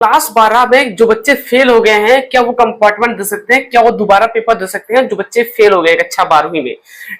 Class 12 में जो बच्चे फेल हो गए हैं, क्या वो कंपार्टमेंट दे सकते हैं? क्या वो दोबारा पेपर दे सकते हैं? जो बच्चे फेल हो गए कक्षा 12वीं में,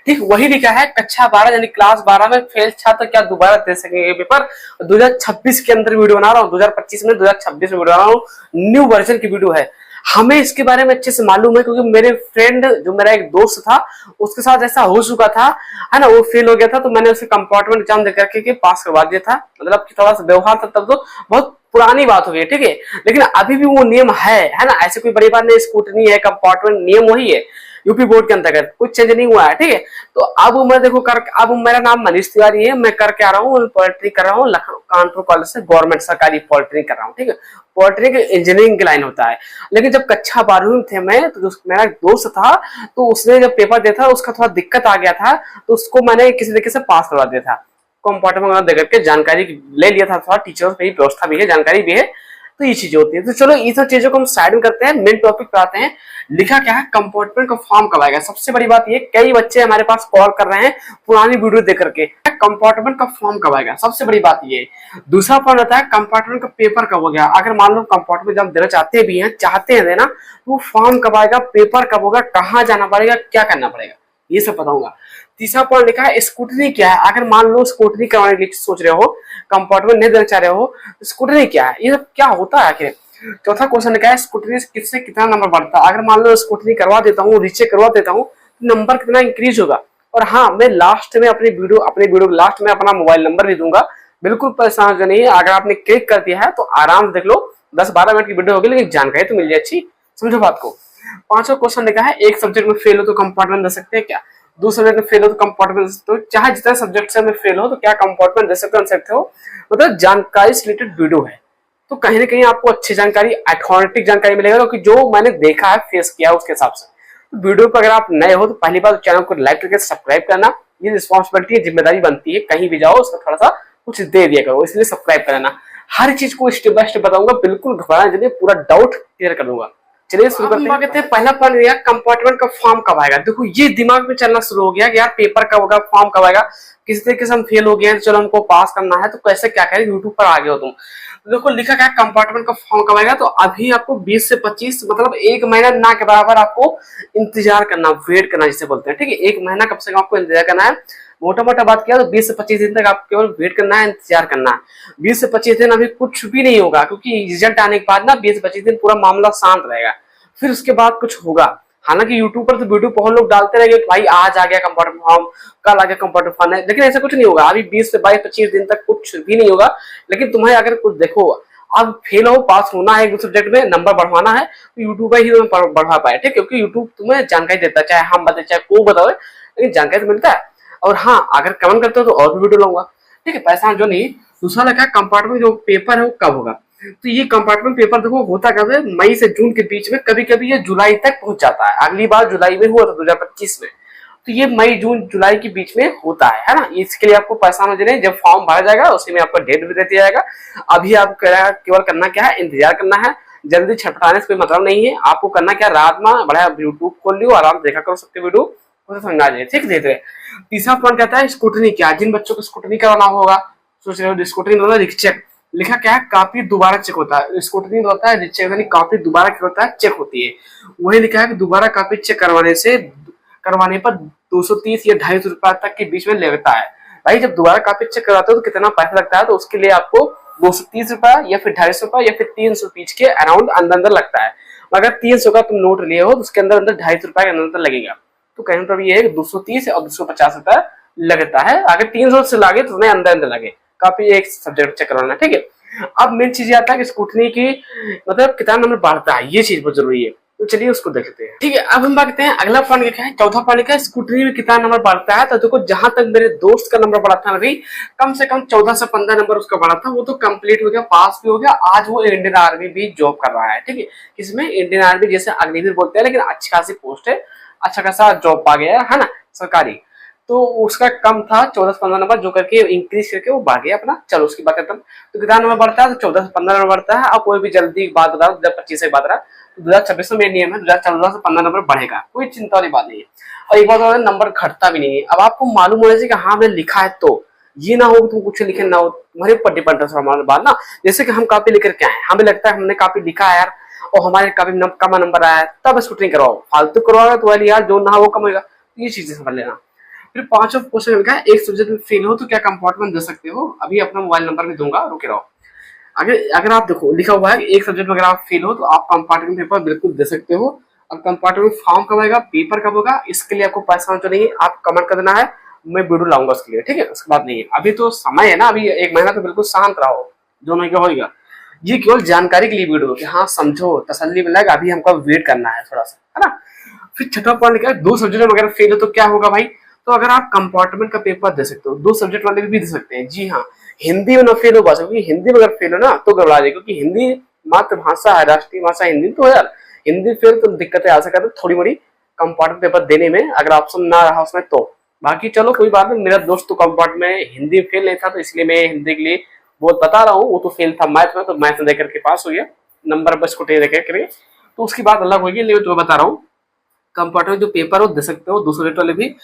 ठीक वही लिखा है कक्षा 12 यानी क्लास 12 में फेल छात्र क्या दोबारा दे सकेंगे पेपर? 2026 के अंदर वीडियो बना रहा हूँ, 2025 में 2026 में वीडियो बना रहा हूँ, न्यू वर्जन की वीडियो है। हमें इसके बारे में अच्छे से मालूम है क्योंकि मेरे फ्रेंड जो मेरा एक दोस्त था उसके साथ ऐसा हो चुका था, है ना। वो फेल हो गया था तो मैंने उसे कंपार्टमेंट एग्जाम देकर के पास करवा दिया था। मतलब कि थोड़ा सा व्यवहार था तब तो बहुत पुरानी बात हो गई, ठीक है। लेकिन अभी भी वो नियम है ना, ऐसे कोई बड़ी बात नहीं। स्कूटनी है, कंपार्टमेंट नियम वही है यूपी बोर्ड के अंतर्गत, कुछ चेंज नहीं हुआ है, ठीक है। तो अब मैं देखो अब मेरा नाम मनीष तिवारी है, मैं करके आ रहा हूँ पॉलिटेक्निक कर रहा हूँ, लखनऊ कानपुर कॉलेज से गवर्नमेंट सरकारी पॉलिटेक्निक कर रहा हूँ, ठीक है। पॉलिटेक्निक इंजीनियरिंग की लाइन होता है। लेकिन जब कक्षा 12वीं में थे मैं, तो जो मेरा एक दोस्त था तो उसने जब पेपर दिया था उसका थोड़ा दिक्कत आ गया था, तो उसको मैंने किसी तरीके से पास करवा दिया था। कंपार्टमेंट देकर के जानकारी ले लिया था, थोड़ा टीचर की व्यवस्था भी है, जानकारी भी है, तो ये चीजें होती है। तो चलो ये सब चीजों को हम साइड में करते हैं, मेन टॉपिक पे आते हैं। लिखा क्या है, कंपार्टमेंट का फॉर्म कब आएगा? सबसे बड़ी बात ये, कई बच्चे हमारे पास कॉल कर रहे हैं पुरानी वीडियो देख करके, कंपार्टमेंट का फॉर्म कब आएगा, सबसे बड़ी बात ये। दूसरा पॉइंट होता है कंपार्टमेंट का पेपर कब हो गया। अगर मान लो कंपार्टमेंट एग्जाम देना चाहते हैं देना, तो फॉर्म कब आएगा, पेपर कब होगा, कहाँ जाना पड़ेगा, क्या करना पड़ेगा, ये सब बताऊंगा। तीसरा पॉइंट लिखा है स्कूटनी क्या है। अगर मान लो स्कूटनी करवाने के लिए सोच रहे हो, कंपार्टमेंट नहीं देना चाह रहे हो, स्कूटनी क्या है, ये सब क्या होता है आखिर। चौथा क्वेश्चन लिखा है स्कूटनी किससे कितना नंबर बढ़ता है। अगर मान लो स्कूटनी करवा देता हूँ, रीचेक करवा देता हूँ, तो नंबर कितना इंक्रीज होगा। और हाँ, मैं लास्ट में अपनी वीडियो लास्ट में अपना मोबाइल नंबर भी दूंगा, बिल्कुल परेशान नहीं है। अगर आपने क्लिक कर दिया है तो आराम से देख लो, 10-12 मिनट की वीडियो होगी लेकिन जानकारी तो मिल जाए अच्छी, समझो बात को। पांचवा क्वेश्चन लिखा है एक सब्जेक्ट में फेल हो तो कंपार्टमेंट दे सकते हैं क्या। दूसरे सब्जेक्ट में फेल हो तो कंपार्टमेंट दे सकते हो, चाहे जितना सब्जेक्ट से में फेल हो तो क्या कंपार्टमेंट दे सकते हो। मतलब जानकारी से रिलेटेड वीडियो है, तो कहीं ना कहीं आपको अच्छी जानकारी, अथॉरिटिक जानकारी मिलेगा, क्योंकि जो मैंने देखा है, फेस किया है, उसके हिसाब से। तो वीडियो पर अगर आप नए हो तो पहली बार चैनल को लाइक करके सब्सक्राइब करना, ये रिस्पॉन्सिबिलिटी है, जिम्मेदारी बनती है। कहीं भी जाओ उसका थोड़ा सा कुछ दे दिया करो, इसलिए सब्सक्राइब करना। हर चीज को स्टेप बाय स्टेप बताऊंगा, बिल्कुल घबराना नहीं, पूरा डाउट क्लियर कर दूंगा। चलिए शुरू करते हैं। पहला पॉइंट यह कंपार्टमेंट का फॉर्म कब आएगा। देखो ये दिमाग में चलना शुरू हो गया कि यार पेपर कब होगा, फॉर्म कब आएगा। किसी तरीके से हम फेल हो गए हैं, चलो हमको पास करना है, तो कैसे क्या करें, यूट्यूब पर आ गए हो तुम। तो देखो लिखा क्या, कंपार्टमेंट का फॉर्म कब आएगा। तो अभी आपको 20 से 25 मतलब 1 महीना ना के बराबर आपको इंतजार करना, वेट करना जिसे बोलते हैं, ठीक है। 1 महीना कम से कम आपको इंतजार करना है। मोटा मोटा बात किया तो 20 से 25 दिन तक आप केवल वेट करना है, इंतजार करना है। 20 से 25 दिन अभी कुछ भी नहीं होगा, क्योंकि रिजल्ट आने के बाद ना 20 से 25 दिन पूरा मामला शांत रहेगा, फिर उसके बाद कुछ होगा। हालांकि यूट्यूब पर तो वीडियो बहुत लोग डालते रहेंगे भाई आज आ गया कंपार्टमेंट फॉर्म, कल आ गया कंपार्टमेंट फॉर्म, लेकिन ऐसा कुछ नहीं होगा। अभी 20 से 22-25 दिन तक कुछ भी नहीं होगा। लेकिन तुम्हें अगर कुछ देखो, अब फेल हो, पास होना है, एक सब्जेक्ट में नंबर बढ़वाना है, तो यूट्यूब ही तुम्हें बढ़वा पाए, ठीक है। क्योंकि यूट्यूब तुम्हें जानकारी देता है, चाहे हम बताए चाहे कोई बताए, लेकिन जानकारी तो मिलता है। और हाँ, अगर कमेंट करते हो तो और भी वीडियो लाऊंगा, ठीक है, पैसा जो नहीं। दूसरा लगा कंपार्टमेंट जो पेपर है वो कब होगा। तो ये कंपार्टमेंट पेपर देखो होता कब है, मई से जून के बीच में, कभी कभी ये जुलाई तक पहुंच जाता है। अगली बार जुलाई में हुआ था 2025 में, तो ये मई जून जुलाई के बीच में होता है ना। इसके लिए आपको परेशान हो जाए, जब फॉर्म भरा जाएगा उसी में आपको डेट भी दे दिया जाएगा। अभी आप केवल करना क्या है, इंतजार करना है। जल्दी छटपटाने से कोई मतलब नहीं है। आपको करना क्या, रात में बड़ा यूट्यूब खोल लियो, आराम देखा करो सबके वीडियो, उसे समझा जाए, ठीक है। तीसरा पॉइंट कहता है स्कूटनी क्या। जिन बच्चों को स्कूटनी कराना होगा, सोच रहे हो स्कूटनी होता है रिचेक, लिखा क्या है, काफी दोबारा चेक होता है। स्कूटनी होता है रिचेक, यानी काफी दोबारा क्या होता है, चेक होती है। वही लिखा है कि दोबारा काफी चेक करवाने पर 230 या 250 रुपए तक के बीच में लगता है। भाई जब दोबारा काफी चेक करवाते हो तो कितना पैसा लगता है, तो उसके लिए आपको 230 रुपए या फिर 250 रुपए या फिर 300 बीच के अराउंड अंदर लगता है। अगर 300 का तुम नोट लिए हो तो उसके अंदर 250 रुपए के अंदर लगेगा। तो कहने मतलब ये है 230 और 250 रुपए लगता है। अगर 300 से लागे तो अंदर लगे, काफी एक सब्जेक्ट चेक करवाना, ठीक है। अब मेन चीज आता है कि स्कूटनी की मतलब कितना नंबर बढ़ता है, ये चीज बहुत जरूरी है। तो चलिए उसको देखते हैं, ठीक है। अब हम बात करते हैं अगला पॉइंट क्या है, चौथा पॉइंट क्या है, स्कूटनी में कितना नंबर बढ़ता है। तो देखो जहां तक मेरे दोस्त का नंबर बढ़ा था अभी, कम से कम 14 से 15 नंबर उसका बढ़ा था, वो तो कंप्लीट हो गया, पास भी हो गया। आज वो इंडियन आर्मी भी जॉब कर रहा है, ठीक है। इसमें इंडियन आर्मी जैसे अग्निवीर बोलते हैं, लेकिन अच्छी खासी पोस्ट है, अच्छा खासा जॉब पा गया है ना, सरकारी। तो उसका कम था 14 से 15 नंबर, जो करके इंक्रीज करके वो बढ़ गया अपना। चलो उसकी बात करता हूँ। तो कितना नंबर बढ़ता है, तो 14 से 15 नंबर बढ़ता है। और कोई भी जल्दी बात बता, 2025 की बात रहा तो 2026 में नियम है 2014 से 15 नंबर बढ़ेगा, कोई चिंता वाली बात नहीं है। और एक बात और नंबर घटता भी नहीं है। अब आपको मालूम होना चाहिए कि हाँ मैंने लिखा है, तो ये ना हो कि तुम कुछ लिखे ना हो, तुम्हारे ऊपर डिपेंड है हमारे बात ना। जैसे कि हम कॉपी लेकर के आए, हमें लगता है हमने कॉपी लिखा है यार और हमारे कॉपी में कम नंबर आया है, तब स्कूटरिंग करवाओ। फालतू करवाओगे तो वाली यार जो ना हो कम होगा। ये चीजें समझ लेना। फिर पांचवा क्वेश्चन लिखा है, एक सब्जेक्ट में फेल हो तो क्या कंपार्टमेंट दे सकते हो। अभी अपना मोबाइल नंबर भी दूंगा, रुके रहो। अगर अगर आप देखो लिखा हुआ है एक सब्जेक्ट में अगर आप फेल हो तो आप कंपार्टमेंट पेपर बिल्कुल दे सकते हो। अब कंपार्टमेंट फॉर्म कब आएगा, पेपर कब होगा, इसके लिए आपको परेशान तो नहीं, आप कमेंट कर देना है, मैं वीडियो लाऊंगा उसके लिए, ठीक है। उसके बाद नहीं है, अभी तो समय है ना, अभी 1 महीना तो बिल्कुल शांत रहो, जो नहीं होगा। ये केवल जानकारी के लिए वीडियो कि हाँ समझो, तसल्ली मिलेगा। अभी हमको वेट करना है थोड़ा सा, है ना। फिर छठा पॉइंट लिखा है, 2 सब्जेक्ट में अगर फेल हो तो क्या होगा भाई। तो अगर आप कंपार्टमेंट का पेपर दे सकते हो, 2 सब्जेक्ट वाले भी दे सकते हैं। जी हाँ, हिंदी में ना फेल हो पास, क्योंकि हिंदी में अगर फेल हो ना तो घबरा जाए, क्योंकि हिंदी मातृभाषा है, राष्ट्रीय भाषा हिंदी। तो यार हिंदी फेल तो दिक्कतें आ सकती है थोड़ी मोड़ी कंपार्टमेंट पेपर देने में, अगर ऑप्शन ना रहा उसमें तो। बाकी चलो कोई बात नहीं, मेरा दोस्त तो कंपार्टमेंट में हिंदी फेल नहीं था, तो इसलिए मैं हिंदी के लिए बहुत बता रहा हूँ। वो तो फेल था मैथ में, तो मैथ देकर के पास हो गया, नंबर बस को देकर के, तो उसकी बात अलग होगी। लेकिन जो बता रहा हूँ कंपार्टमेंट जो पेपर हो दे सकते हो, 2 सब्जेक्ट वाले भी।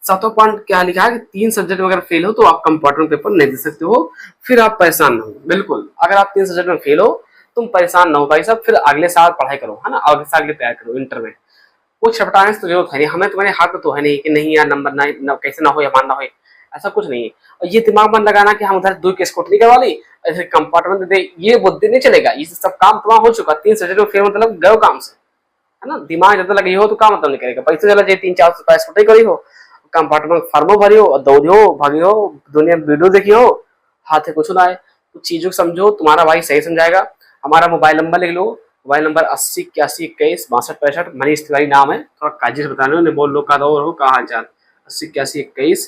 सातवां पॉइंट क्या लिखा है कि 3 सब्जेक्ट में अगर फेल हो तो आप कंपार्टमेंट पेपर नहीं दे सकते हो। फिर आप परेशान ना हो, बिल्कुल अगर आप 3 सब्जेक्ट में फेल हो तुम परेशान ना हो भाई साहब, फिर अगले साल पढ़ाई करो, है ना, अगले साल के लिए तैयार करो इंटर में। कुछ छपटाने से तो जरूरत है नहीं, हमें तुम्हारे हाथ में तो है नहीं कि नहीं यार नंबर ना कैसे ना हो या मान ना हो, ऐसा कुछ नहीं है। और ये दिमाग मत लगाना कि हम उधर 2 की स्कूटरी करवा ली ऐसे कंपार्टमेंट दे, ये बुद्धि नहीं चलेगा। ये सब काम तुम्हारा हो चुका, 3 सब्जेक्ट में फेल मतलब गए काम से, है ना। दिमाग ज्यादा लगी हो तो काम मतलब नहीं करेगा, पैसे चला जाए 3-4 स्कूटरी करी हो, कंपार्टमेंट फॉर्मो भरी हो, दौड़ी हो, भागी हो, दुनिया में वीडियो देखी हो, हाथ है कुछ ना आए। तो चीजों को समझो, तुम्हारा भाई सही समझाएगा। हमारा मोबाइल नंबर लिख लो, मोबाइल नंबर 80 81 21 62 65। मनीष तिवारी नाम है, थोड़ा काजी से बताने हो, बोल लो का दौर हो, कहा हाल चाल। 80 81 21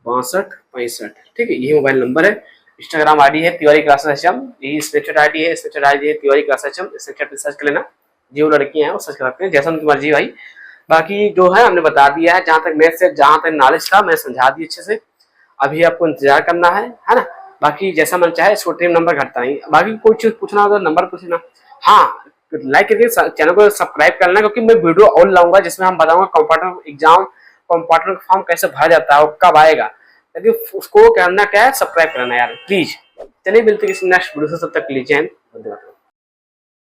62 65, ठीक है, ये मोबाइल नंबर है। इंस्टाग्राम आईडी है तिवारी क्लासेस एचएम, यही स्नैपचैट आईडी है, स्नैपचैट आईडी है तिवारी क्लासेस एचएम, स्नैपचैट पे सर्च कर लेना। जो लड़कियां हैं वो सर्च कर सकते हैं, जैसा उनकी मर्जी भाई। बाकी जो है हमने बता दिया है, जहां तक मैथ से जहां तक नॉलेज था मैं समझा दी अच्छे से। अभी आपको इंतजार करना है ना। बाकी जैसा मन चाहे, इसको टीम नंबर घटता नहीं। बाकी कोई चीज पूछना हो तो नंबर पूछना। हाँ, लाइक करके चैनल को सब्सक्राइब करना, क्योंकि मैं वीडियो और लाऊंगा जिसमें हम बताऊंगा कंपार्टमेंट एग्जाम, कंपार्टमेंट फॉर्म कैसे भरा जाता है और कब आएगा। लेकिन उसको करना क्या है, सब्सक्राइब करना यार प्लीज। चलिए मिलते किसी नेक्स्ट वीडियो से, तब तक लीजिए, धन्यवाद।